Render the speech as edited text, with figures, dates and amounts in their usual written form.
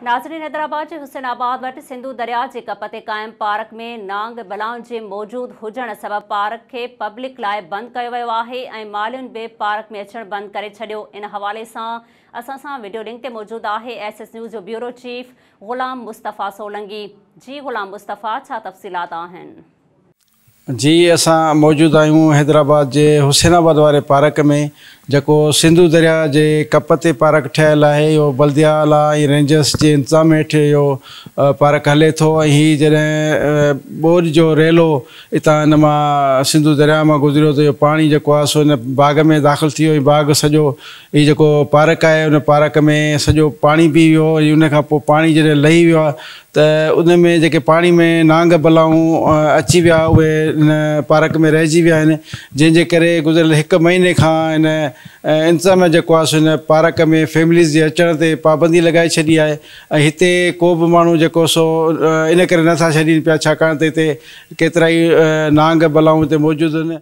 नाज़रीन, हैदराबाद के हुसैनाबाद वटि सिंधु दरिया के कप ते क़ाइम पार्क में नांग बलाउन के मौजूद हुजण सबब पार्क के पब्लिक लाइ बंद कियो वियो आहे ऐं मालियुनि बि पार्क में अचण बंद करे छॾियो। इन हवाले सां असां सां वीडियो लिंक ते मौजूद आहे SS न्यूज़ जो ब्यूरो चीफ ग़ुलाम मुस्तफ़ा सोलंगी। जी ग़ुलाम मुस्तफ़ा, छा तफ़सीलात आहिनि? जी, असां मौजूद आहियूं हैदराबाद के हुसैनाबाद वाले पार्क में, जो सिंधु दरिया के कप ते पार्क ठहियल है। यो बल्दिया आला ऐं रेंजर्स के इंतजाम हेठि यो पार्क हले थो। ही जॾहिं बोझ जो रेलो इतां इन मां सिंधु दरिया में गुजरियो तो यो पानी जो आहे सो इन बाग में दाख़िल थी वियो। बाग सॼो ही जो पार्क है उन पार्क में सॼो पानी पी वियो। उन खां पोइ पानी जॾहिं लही वियो आहे त उन में जेके पानी में नांग बलाऊं अची विया उहे इन पार्क में रहिजी विया आहिनि, जंहिंजे करे गुज़िरियल 1 महीने खां इन इंतज़ाम जेको आहे सो इन पार्क में फैमिलीज़ जे अचण ते पाबंदी लॻाए छॾी आहे। ऐं हिते को बि माण्हू जेको सो इन करे नथा छॾीनि पिया छाकाणि त हिते केतिरा ई नांग बलाऊं हिते मौजूदु आहिनि।